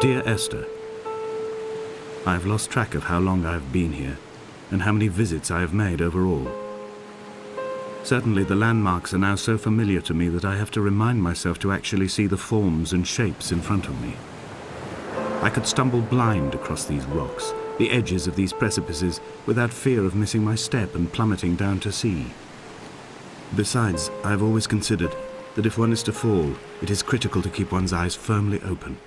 Dear Esther, I have lost track of how long I have been here and how many visits I have made overall. Certainly the landmarks are now so familiar to me that I have to remind myself to actually see the forms and shapes in front of me. I could stumble blind across these rocks, the edges of these precipices, without fear of missing my step and plummeting down to sea. Besides, I have always considered that if one is to fall, it is critical to keep one's eyes firmly open.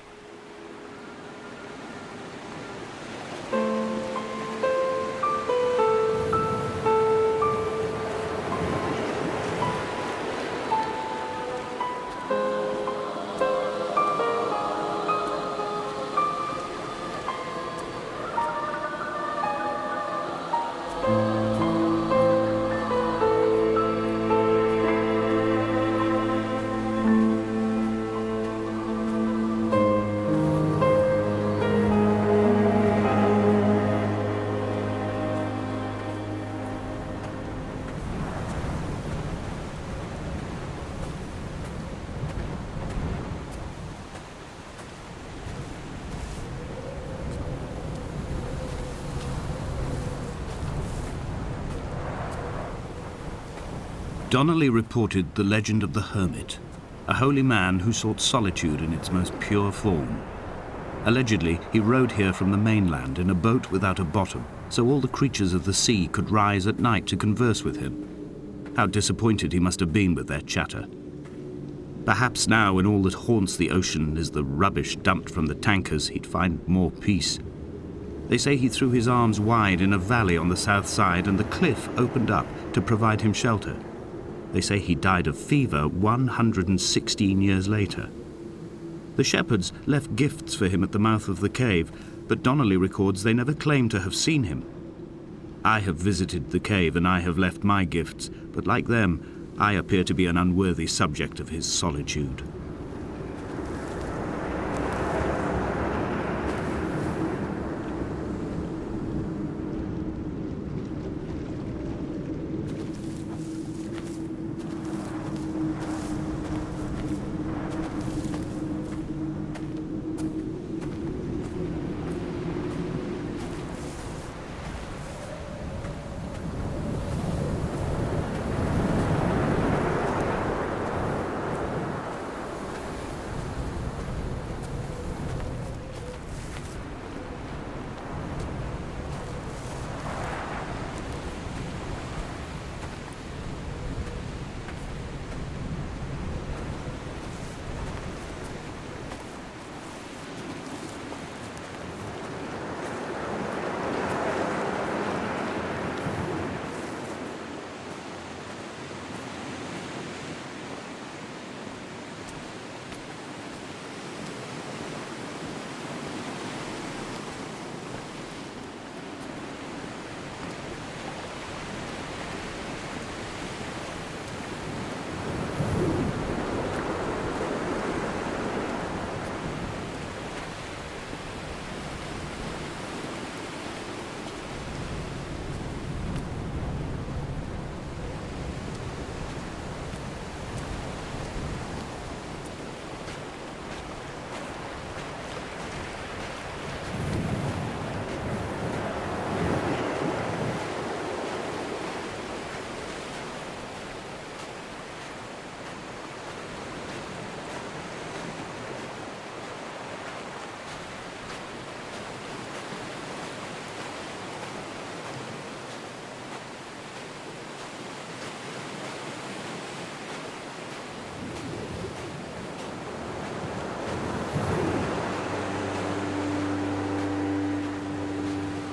Donnelly reported the legend of the hermit, a holy man who sought solitude in its most pure form. Allegedly, he rode here from the mainland in a boat without a bottom, so all the creatures of the sea could rise at night to converse with him. How disappointed he must have been with their chatter. Perhaps now, when all that haunts the ocean is the rubbish dumped from the tankers, he'd find more peace. They say he threw his arms wide in a valley on the south side, and the cliff opened up to provide him shelter. They say he died of fever 116 years later. The shepherds left gifts for him at the mouth of the cave, but Donnelly records they never claimed to have seen him. I have visited the cave and I have left my gifts, but like them, I appear to be an unworthy subject of his solitude.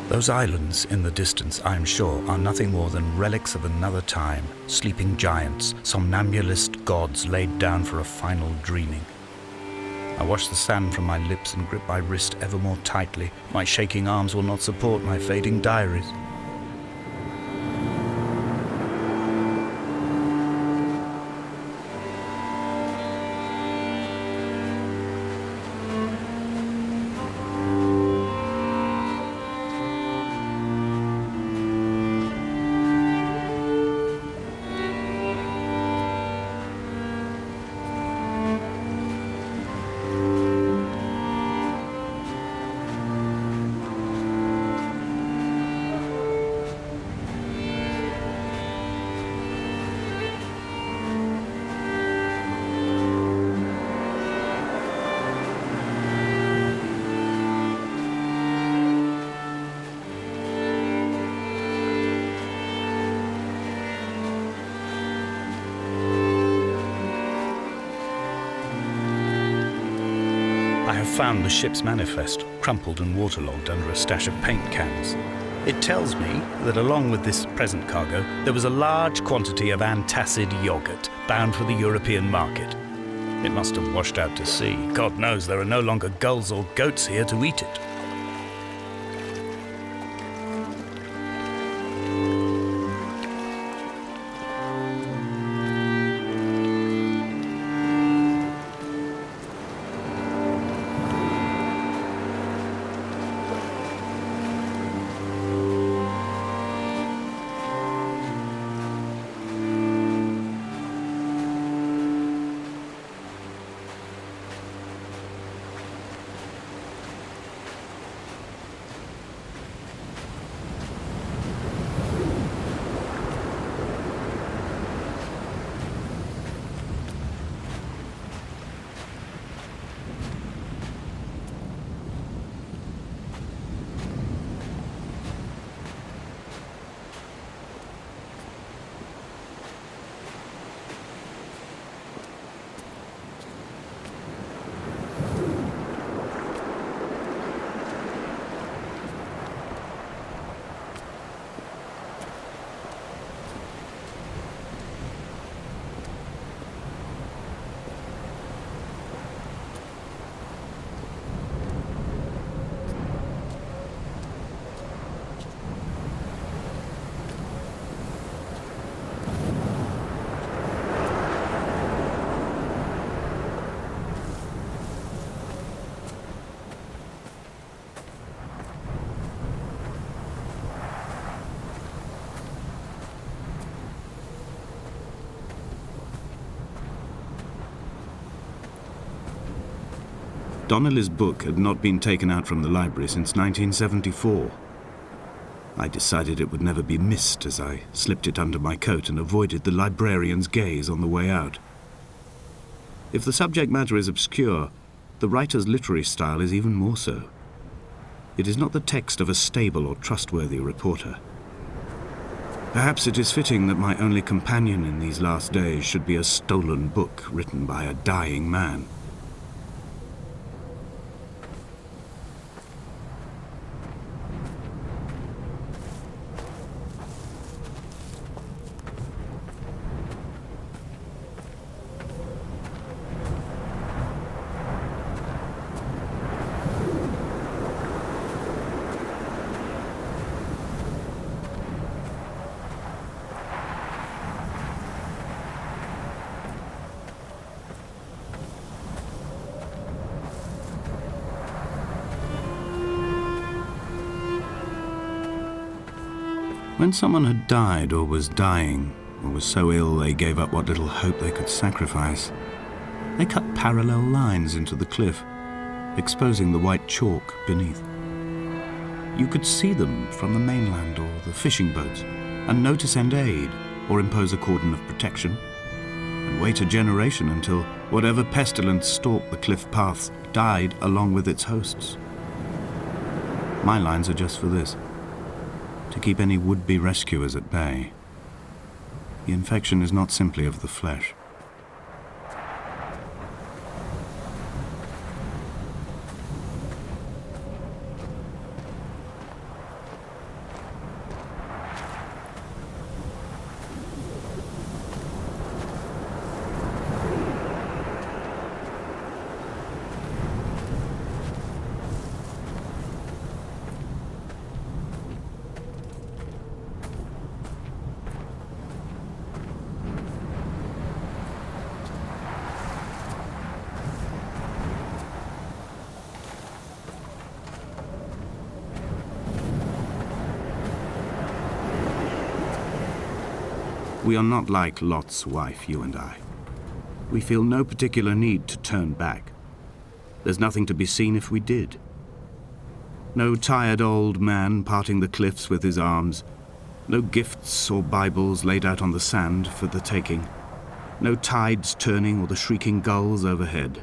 Those islands in the distance, I am sure, are nothing more than relics of another time, sleeping giants, somnambulist gods laid down for a final dreaming. I wash the sand from my lips and grip my wrist ever more tightly. My shaking arms will not support my fading diaries. found the ship's manifest, crumpled and waterlogged under a stash of paint cans. It tells me that along with this present cargo, there was a large quantity of antacid yogurt bound for the European market. It must have washed out to sea. God knows there are no longer gulls or goats here to eat it. Donnelly's book had not been taken out from the library since 1974. I decided it would never be missed as I slipped it under my coat and avoided the librarian's gaze on the way out. If the subject matter is obscure, the writer's literary style is even more so. It is not the text of a stable or trustworthy reporter. Perhaps it is fitting that my only companion in these last days should be a stolen book written by a dying man. When someone had died or was dying, or was so ill they gave up what little hope they could sacrifice, they cut parallel lines into the cliff, exposing the white chalk beneath. You could see them from the mainland or the fishing boats, and know to send aid or impose a cordon of protection, and wait a generation until whatever pestilence stalked the cliff paths died along with its hosts. My lines are just for this: to keep any would-be rescuers at bay. The infection is not simply of the flesh. We are not like Lot's wife, you and I. We feel no particular need to turn back. There's nothing to be seen if we did. No tired old man parting the cliffs with his arms. No gifts or Bibles laid out on the sand for the taking. No tides turning or the shrieking gulls overhead.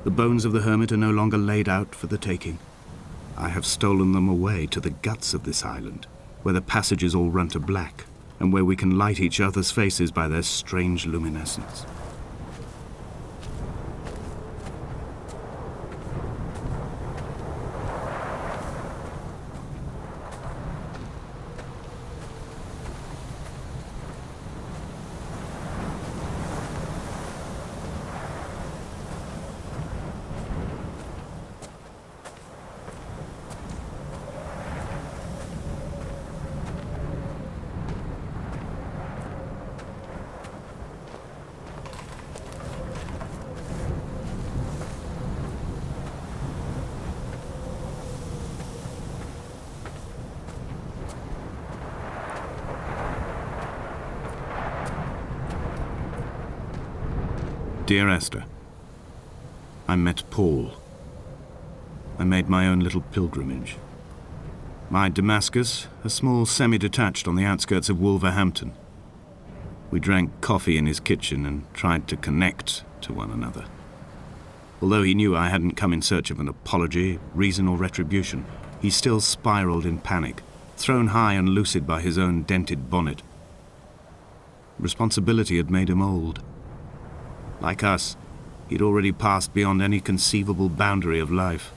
The bones of the hermit are no longer laid out for the taking. I have stolen them away to the guts of this island, where the passages all run to black, and where we can light each other's faces by their strange luminescence. Dear Esther, I met Paul. I made my own little pilgrimage. My Damascus, a small semi-detached on the outskirts of Wolverhampton. We drank coffee in his kitchen and tried to connect to one another. Although he knew I hadn't come in search of an apology, reason or retribution, he still spiraled in panic, thrown high and lucid by his own dented bonnet. Responsibility had made him old. Like us, he'd already passed beyond any conceivable boundary of life.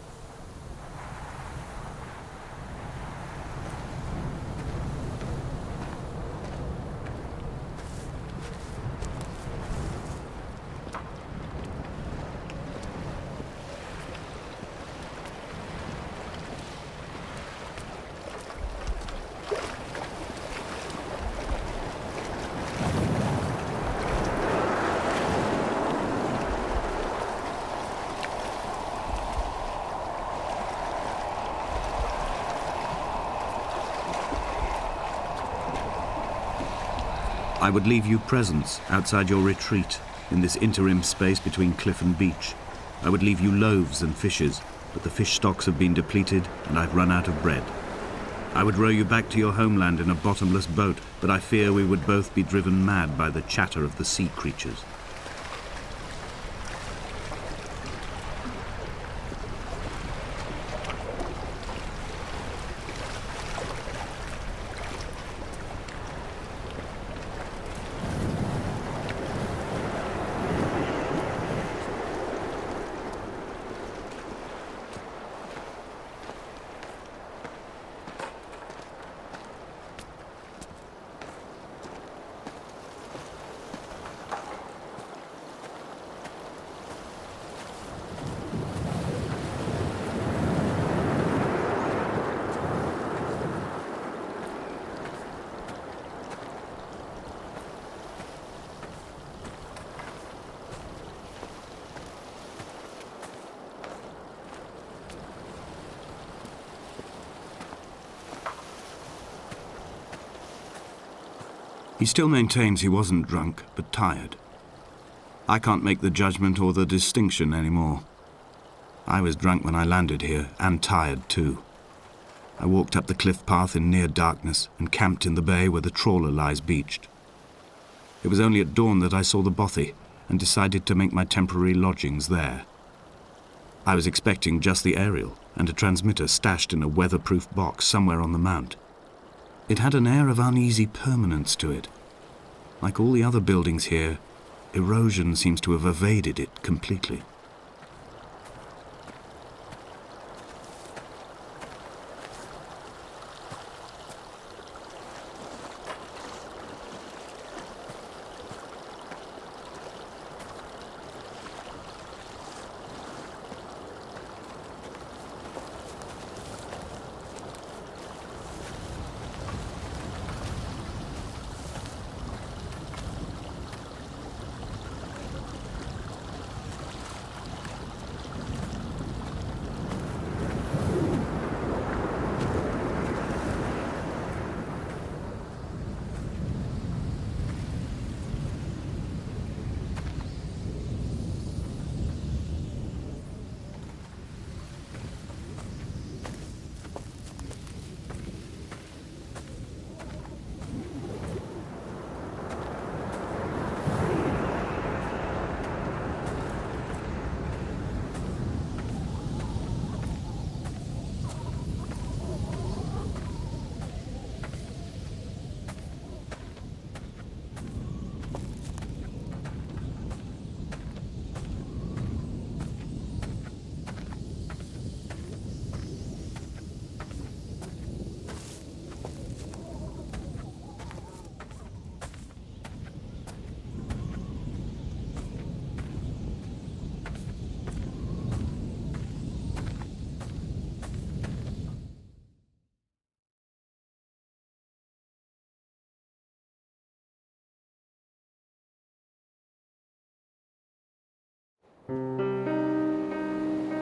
I would leave you presents outside your retreat, in this interim space between cliff and beach. I would leave you loaves and fishes, but the fish stocks have been depleted and I've run out of bread. I would row you back to your homeland in a bottomless boat, but I fear we would both be driven mad by the chatter of the sea creatures. He still maintains he wasn't drunk, but tired. I can't make the judgment or the distinction anymore. I was drunk when I landed here, and tired too. I walked up the cliff path in near darkness and camped in the bay where the trawler lies beached. It was only at dawn that I saw the bothy and decided to make my temporary lodgings there. I was expecting just the aerial and a transmitter stashed in a weatherproof box somewhere on the mount. It had an air of uneasy permanence to it. Like all the other buildings here, erosion seems to have evaded it completely.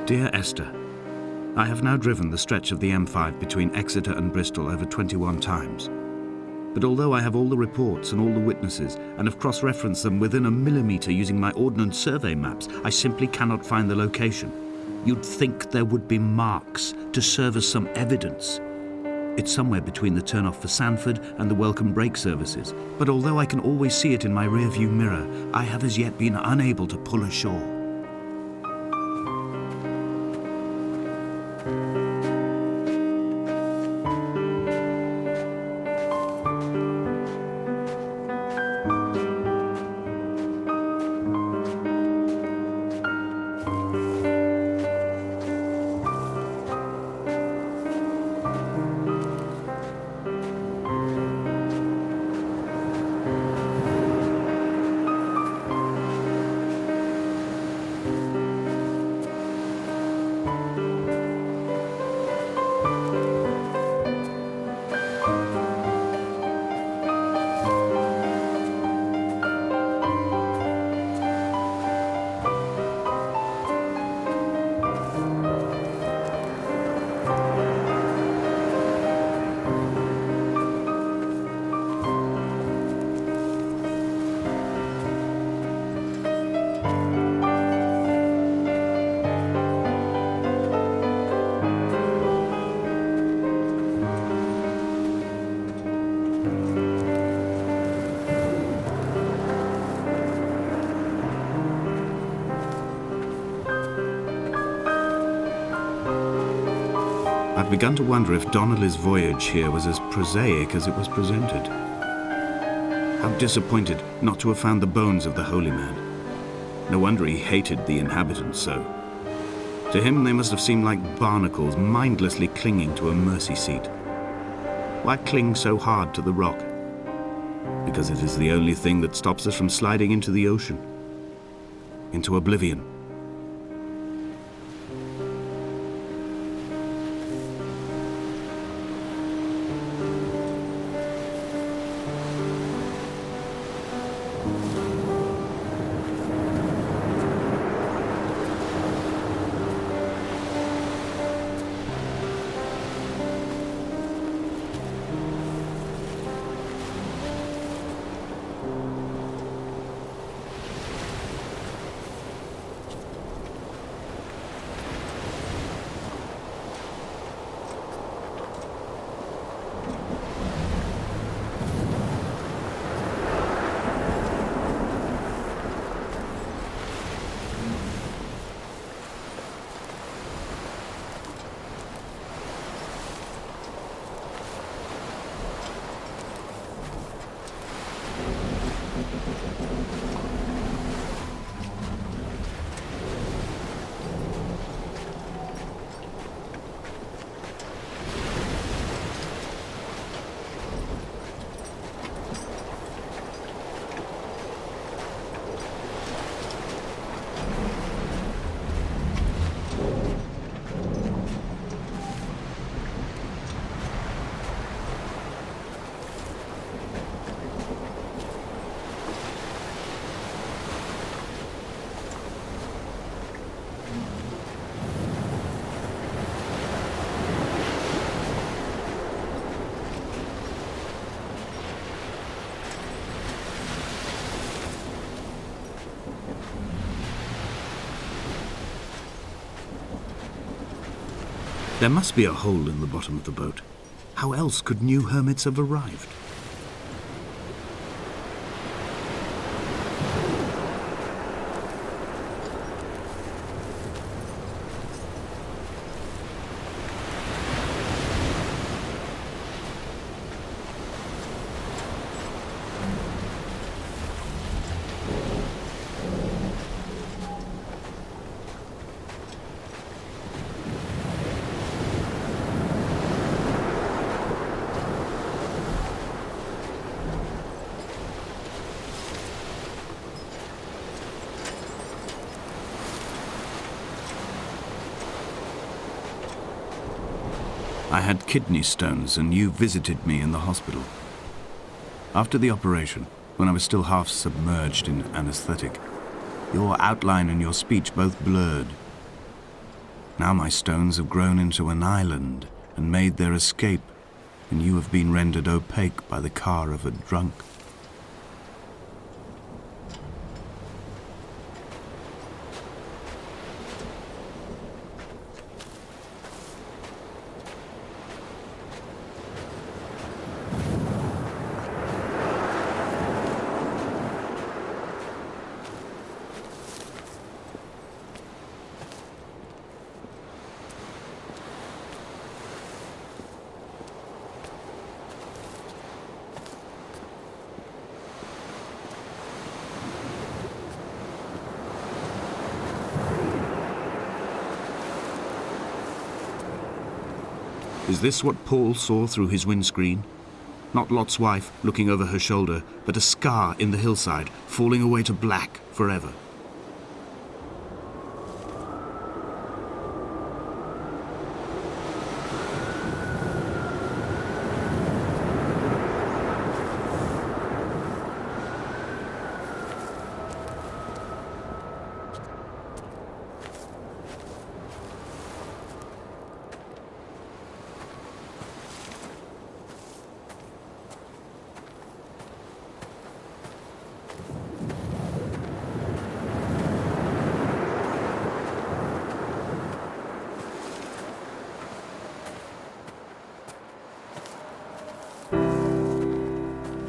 Dear Esther, I have now driven the stretch of the M5 between Exeter and Bristol over 21 times. But although I have all the reports and all the witnesses, and have cross-referenced them within a millimetre using my Ordnance Survey maps, I simply cannot find the location. You'd think there would be marks to serve as some evidence. It's somewhere between the turn-off for Sanford and the welcome brake services. But although I can always see it in my rear-view mirror, I have as yet been unable to pull ashore. I've begun to wonder if Donnelly's voyage here was as prosaic as it was presented. How disappointed not to have found the bones of the holy man. No wonder he hated the inhabitants so. To him they must have seemed like barnacles mindlessly clinging to a mercy seat. Why cling so hard to the rock? Because it is the only thing that stops us from sliding into the ocean, into oblivion. There must be a hole in the bottom of the boat. How else could new hermits have arrived? I had kidney stones and you visited me in the hospital. After the operation, when I was still half submerged in anesthetic, your outline and your speech both blurred. Now my stones have grown into an island and made their escape, and you have been rendered opaque by the car of a drunk. Is this what Paul saw through his windscreen? Not Lot's wife looking over her shoulder, but a scar in the hillside, falling away to black forever.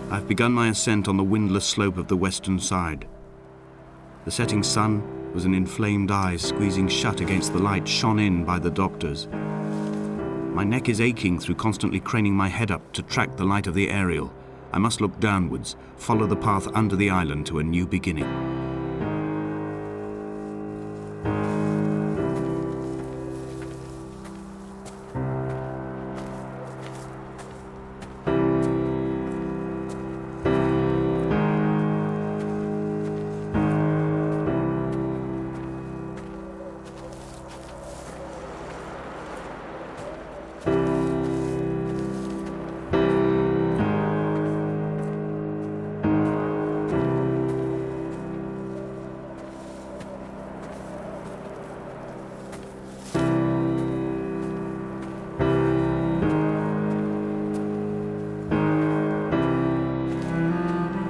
I've begun my ascent on the windless slope of the western side. The setting sun was an inflamed eye squeezing shut against the light shone in by the doctors. My neck is aching through constantly craning my head up to track the light of the aerial. I must look downwards, follow the path under the island to a new beginning.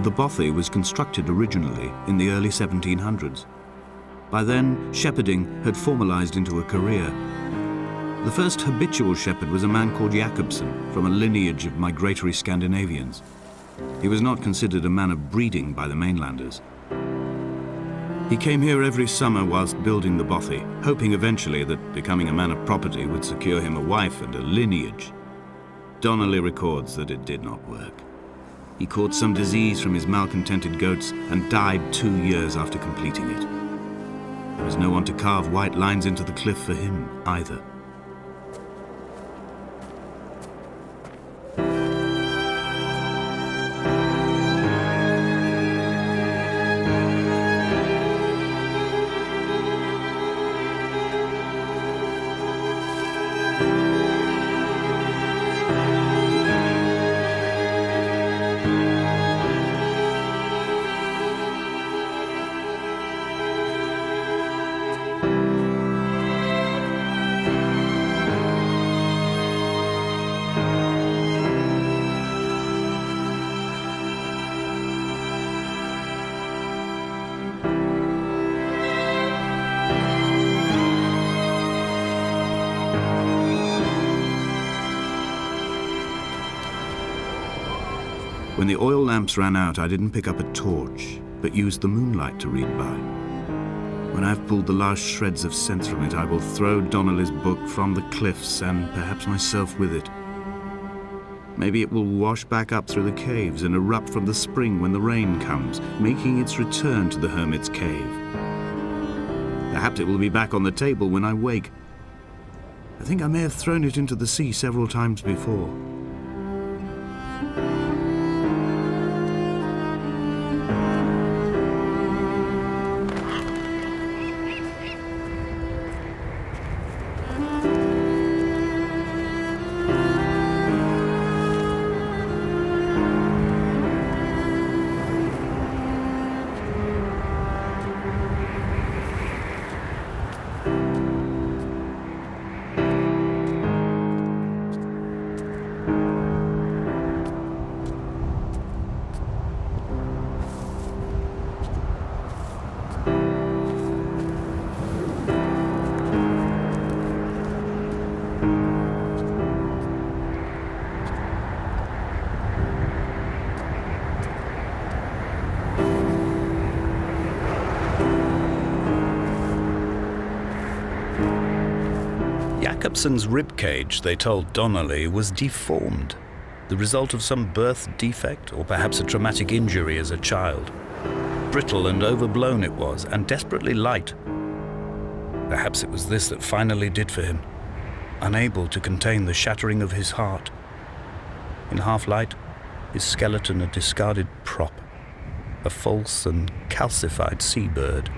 The bothy was constructed originally in the early 1700s. By then, shepherding had formalized into a career. The first habitual shepherd was a man called Jakobsen, from a lineage of migratory Scandinavians. He was not considered a man of breeding by the mainlanders. He came here every summer whilst building the bothy, hoping eventually that becoming a man of property would secure him a wife and a lineage. Donnelly records that it did not work. He caught some disease from his malcontented goats and died 2 years after completing it. There was no one to carve white lines into the cliff for him either. When the oil lamps ran out, I didn't pick up a torch, but used the moonlight to read by. When I've pulled the last shreds of sense from it, I will throw Donnelly's book from the cliffs and perhaps myself with it. Maybe it will wash back up through the caves and erupt from the spring when the rain comes, making its return to the hermit's cave. Perhaps it will be back on the table when I wake. I think I may have thrown it into the sea several times before. Jakobsen's ribcage, they told Donnelly, was deformed, the result of some birth defect or perhaps a traumatic injury as a child. Brittle and overblown it was, and desperately light. Perhaps it was this that finally did for him, unable to contain the shattering of his heart. In half-light, his skeleton a discarded prop, a false and calcified seabird.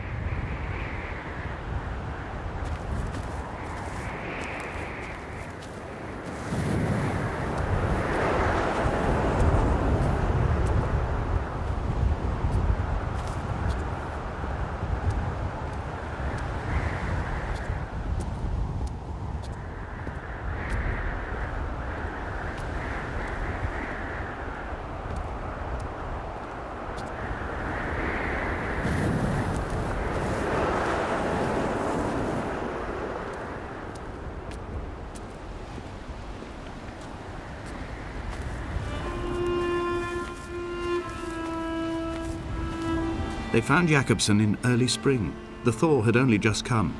They found Jakobsen in early spring. The thaw had only just come.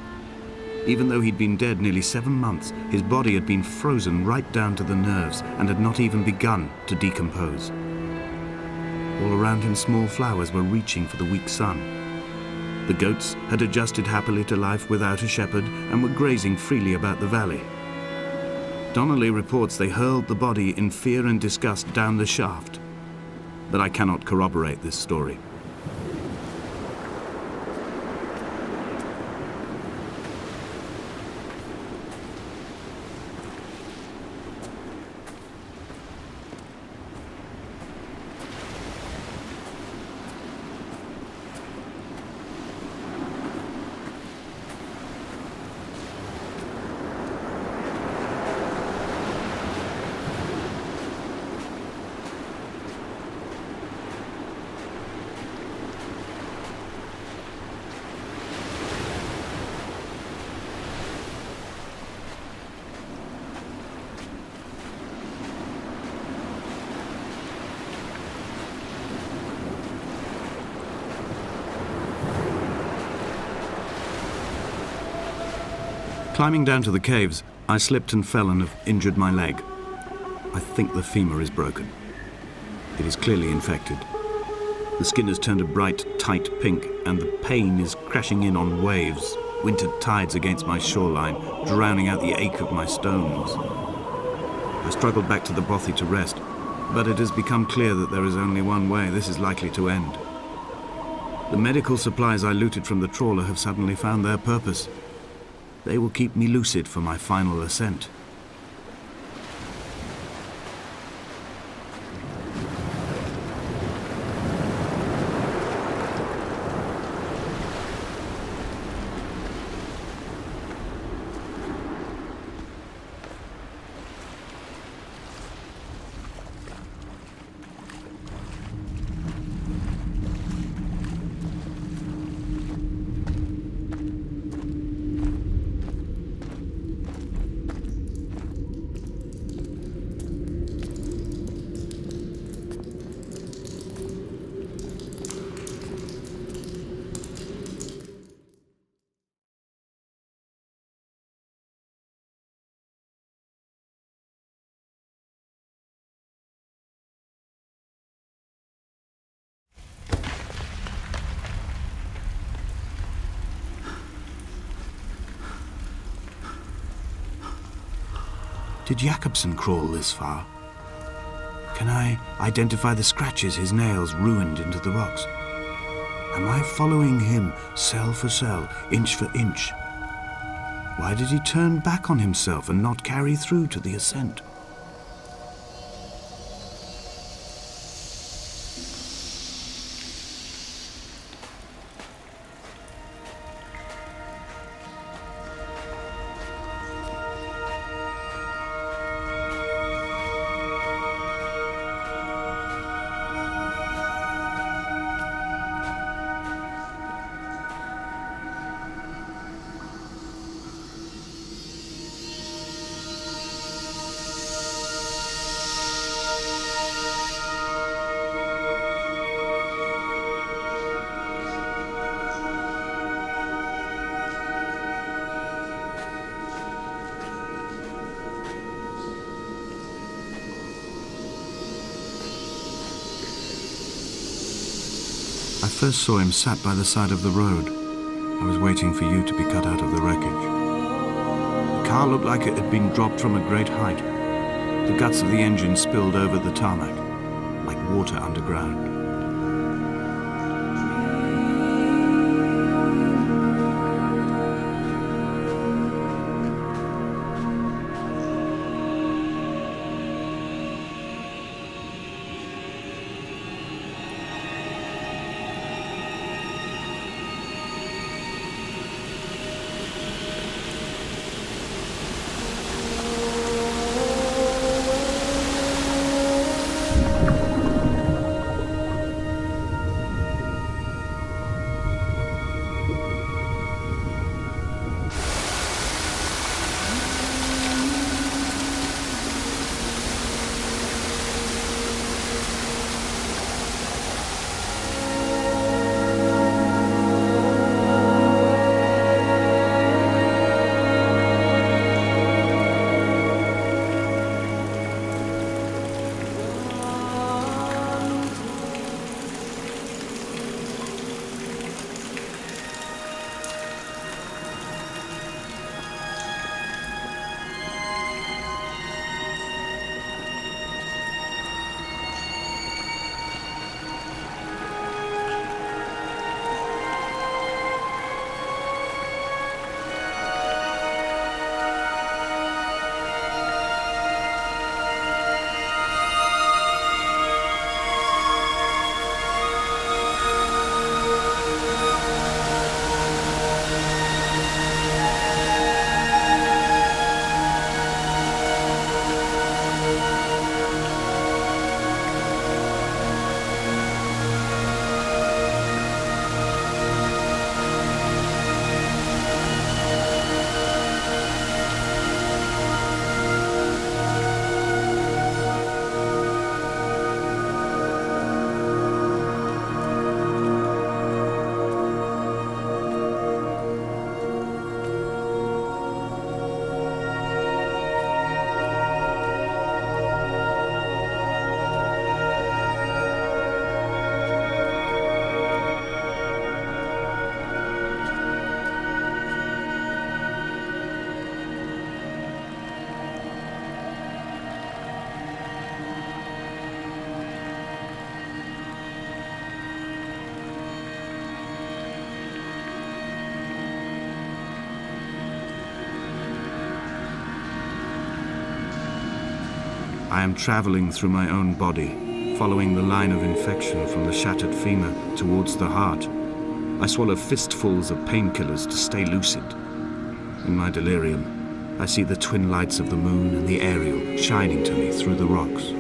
Even though he'd been dead nearly 7 months, his body had been frozen right down to the nerves and had not even begun to decompose. All around him, small flowers were reaching for the weak sun. The goats had adjusted happily to life without a shepherd and were grazing freely about the valley. Donnelly reports they hurled the body in fear and disgust down the shaft, but I cannot corroborate this story. Climbing down to the caves, I slipped and fell and have injured my leg. I think the femur is broken. It is clearly infected. The skin has turned a bright, tight pink, and the pain is crashing in on waves, winter tides against my shoreline, drowning out the ache of my stones. I struggled back to the bothy to rest, but it has become clear that there is only one way this is likely to end. The medical supplies I looted from the trawler have suddenly found their purpose. They will keep me lucid for my final ascent. Did Jakobsen crawl this far? Can I identify the scratches his nails ruined into the rocks? Am I following him cell for cell, inch for inch? Why did he turn back on himself and not carry through to the ascent? first saw him sat by the side of the road. I was waiting for you to be cut out of the wreckage. The car looked like it had been dropped from a great height. The guts of the engine spilled over the tarmac, like water underground. I am traveling through my own body, following the line of infection from the shattered femur towards the heart. I swallow fistfuls of painkillers to stay lucid. In my delirium, I see the twin lights of the moon and the Ariel shining to me through the rocks.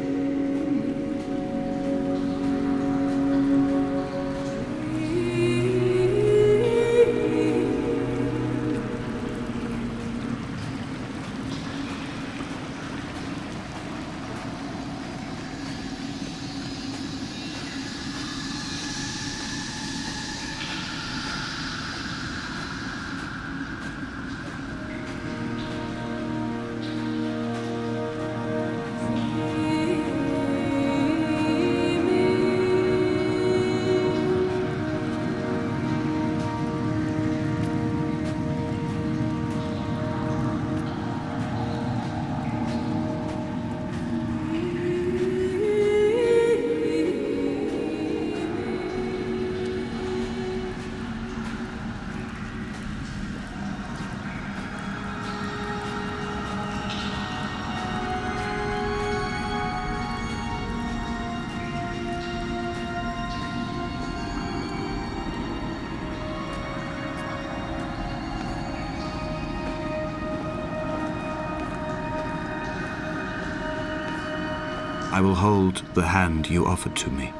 I will hold the hand you offered to me,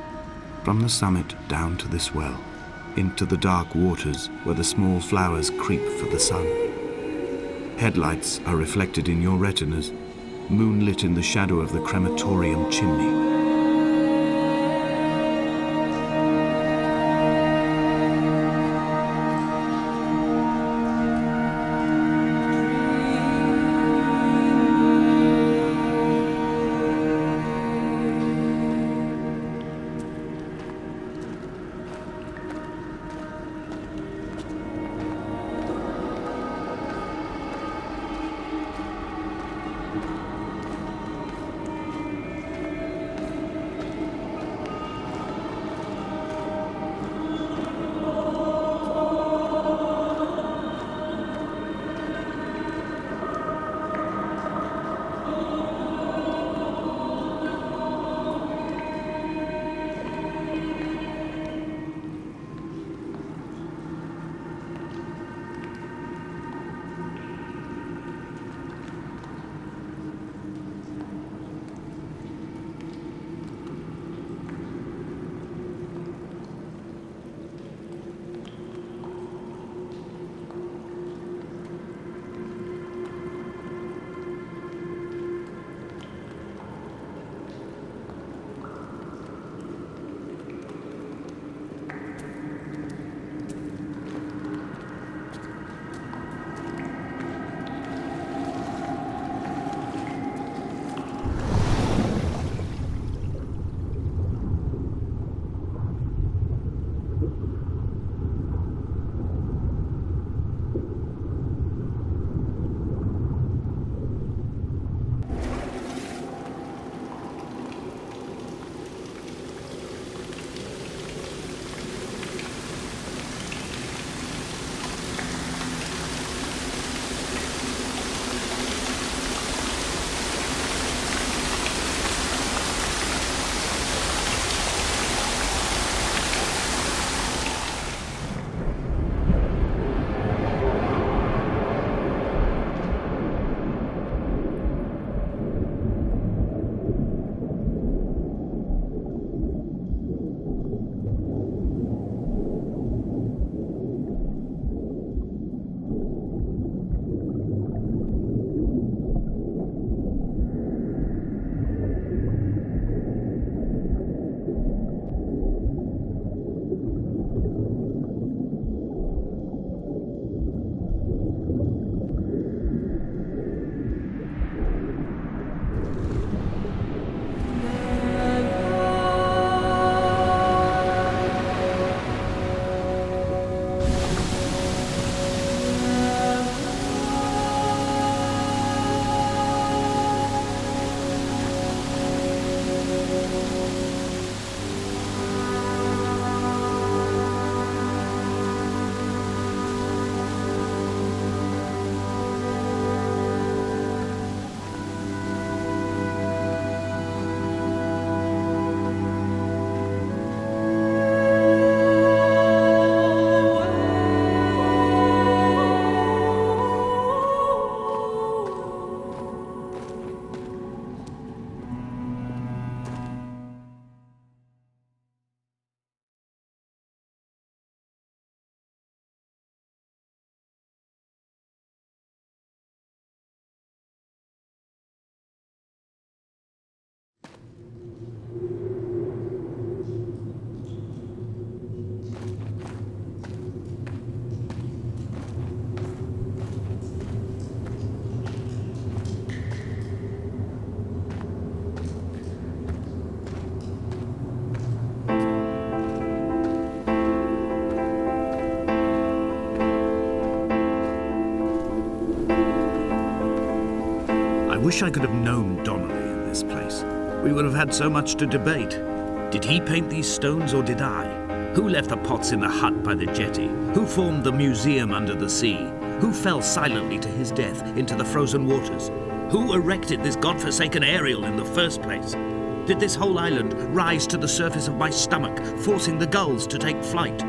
from the summit down to this well, into the dark waters where the small flowers creep for the sun. Headlights are reflected in your retinas, moonlit in the shadow of the crematorium chimney. wish I could have known Donnelly in this place. We would have had so much to debate. Did he paint these stones or did I? Who left the pots in the hut by the jetty? Who formed the museum under the sea? Who fell silently to his death into the frozen waters? Who erected this godforsaken aerial in the first place? Did this whole island rise to the surface of my stomach, forcing the gulls to take flight?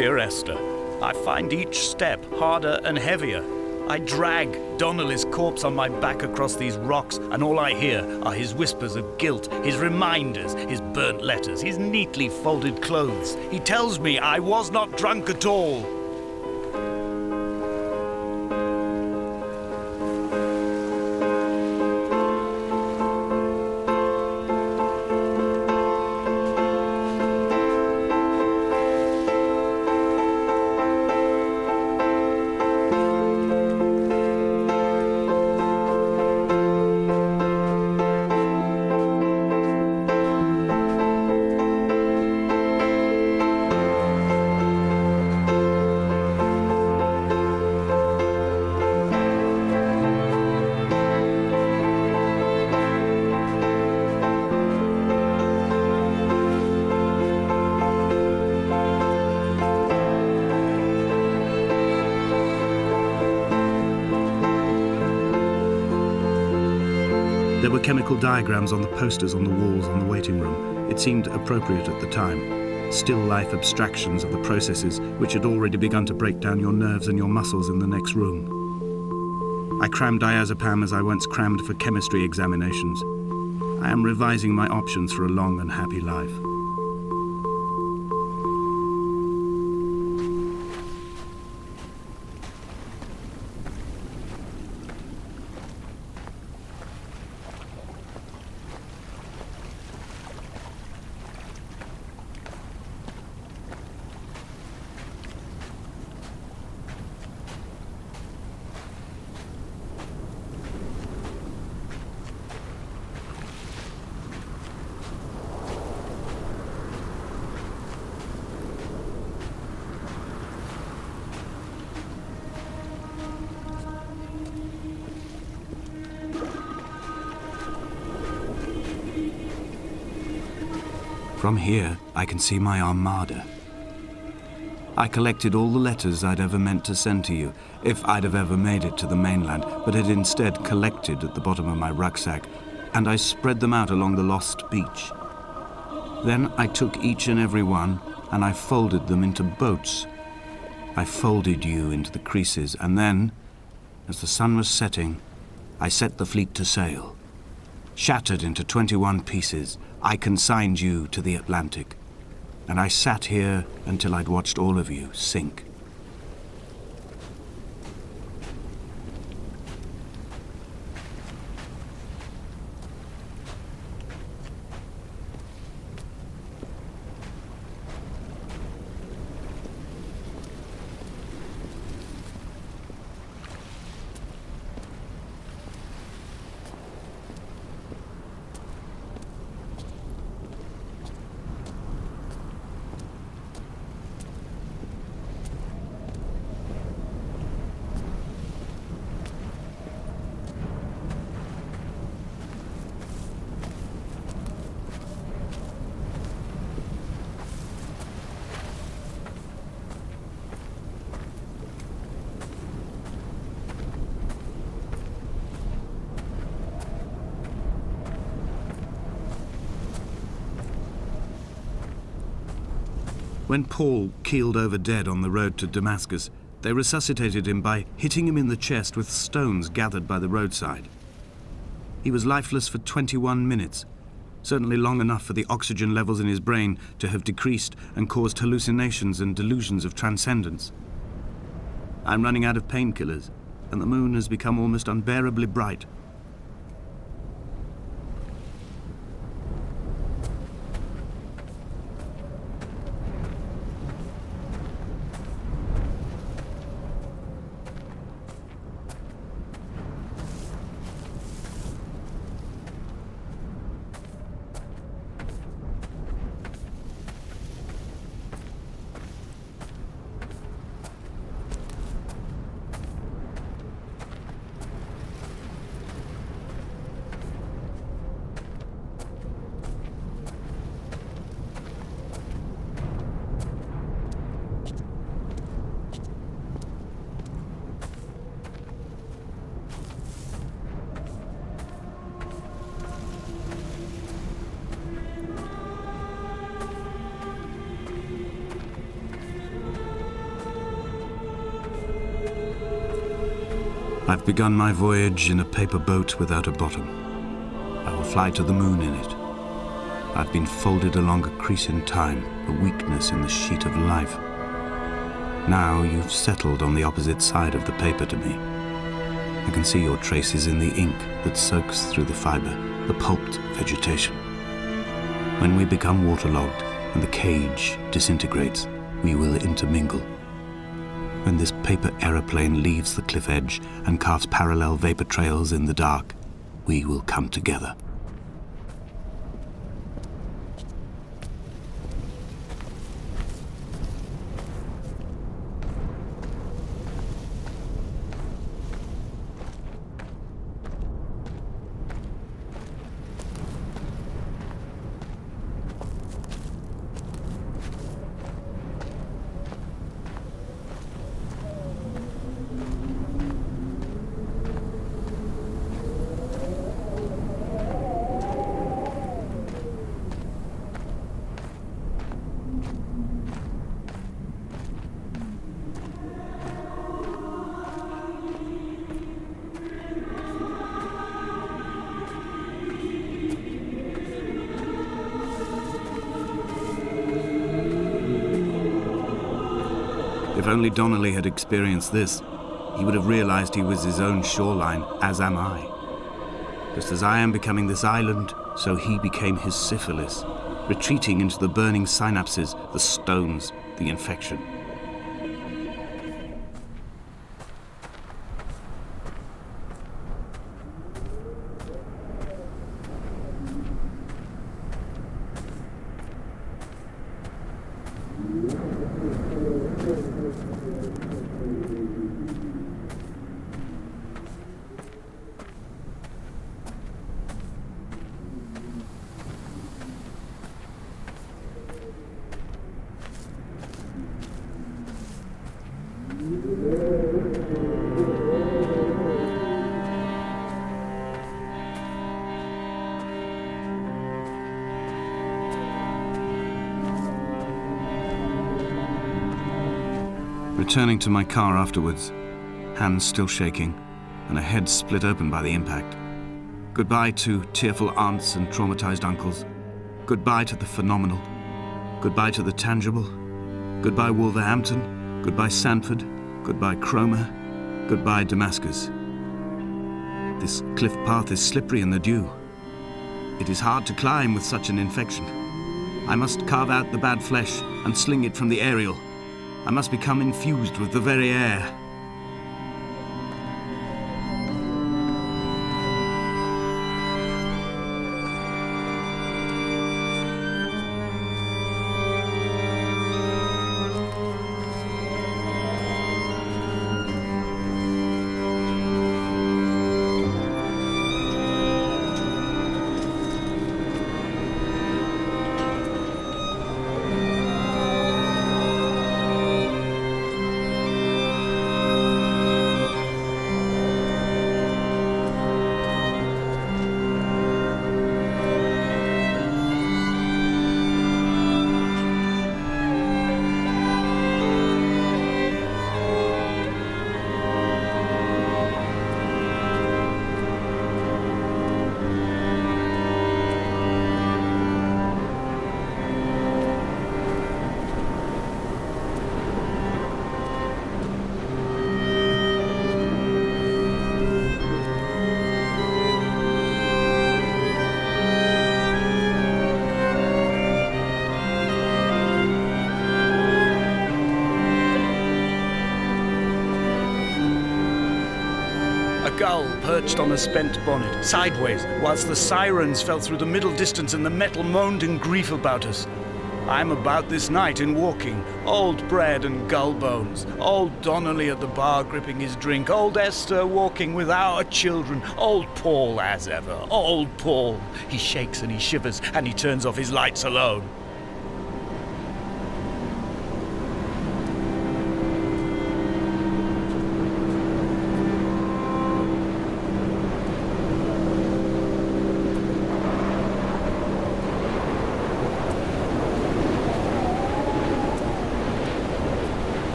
Dear Esther, I find each step harder and heavier. I drag Donnelly's corpse on my back across these rocks, and all I hear are his whispers of guilt, his reminders, his burnt letters, his neatly folded clothes. He tells me I was not drunk at all. There were chemical diagrams on the posters on the walls on the waiting room. It seemed appropriate at the time. Still life abstractions of the processes which had already begun to break down your nerves and your muscles in the next room. I crammed diazepam as I once crammed for chemistry examinations. I am revising my options for a long and happy life. From here, I can see my armada. I collected all the letters I'd ever meant to send to you, if I'd have ever made it to the mainland, but had instead collected at the bottom of my rucksack, and I spread them out along the lost beach. Then I took each and every one, and I folded them into boats. I folded you into the creases, and then, as the sun was setting, I set the fleet to sail. Shattered into 21 pieces, I consigned you to the Atlantic, and I sat here until I'd watched all of you sink. When Paul keeled over dead on the road to Damascus, they resuscitated him by hitting him in the chest with stones gathered by the roadside. He was lifeless for 21 minutes, certainly long enough for the oxygen levels in his brain to have decreased and caused hallucinations and delusions of transcendence. I'm running out of painkillers, and the moon has become almost unbearably bright. I've begun my voyage in a paper boat without a bottom. I will fly to the moon in it. I've been folded along a crease in time, a weakness in the sheet of life. Now you've settled on the opposite side of the paper to me. I can see your traces in the ink that soaks through the fiber, the pulped vegetation. When we become waterlogged and the cage disintegrates, we will intermingle. When this paper aeroplane leaves the cliff edge and carves parallel vapor trails in the dark, we will come together. If only Donnelly had experienced this, he would have realized he was his own shoreline, as am I. Just as I am becoming this island, so he became his syphilis, retreating into the burning synapses, the stones, the infection. Returning to my car afterwards, hands still shaking, and a head split open by the impact. Goodbye to tearful aunts and traumatized uncles. Goodbye to the phenomenal. Goodbye to the tangible. Goodbye Wolverhampton. Goodbye Sanford. Goodbye Cromer. Goodbye Damascus. This cliff path is slippery in the dew. It is hard to climb with such an infection. I must carve out the bad flesh and sling it from the aerial. I must become infused with the very air. gull perched on a spent bonnet, sideways, whilst the sirens fell through the middle distance and the metal moaned in grief about us. I'm about this night in walking, old bread and gull bones, old Donnelly at the bar gripping his drink, old Esther walking with our children, old Paul as ever, old Paul. He shakes and he shivers and he turns off his lights alone.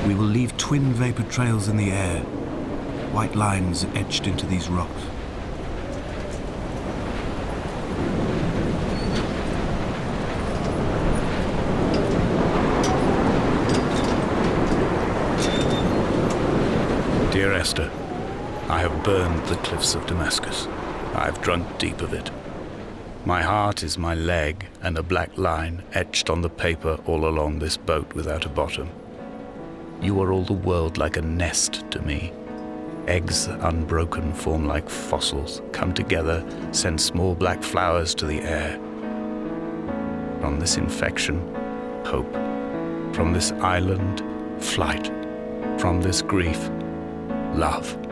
We will leave twin vapor trails in the air, white lines etched into these rocks. Dear Esther, I have burned the cliffs of Damascus. I have drunk deep of it. My heart is my leg, and a black line etched on the paper all along this boat without a bottom. You are all the world like a nest to me. Eggs unbroken form like fossils, come together, send small black flowers to the air. From this infection, hope. From this island, flight. From this grief, love.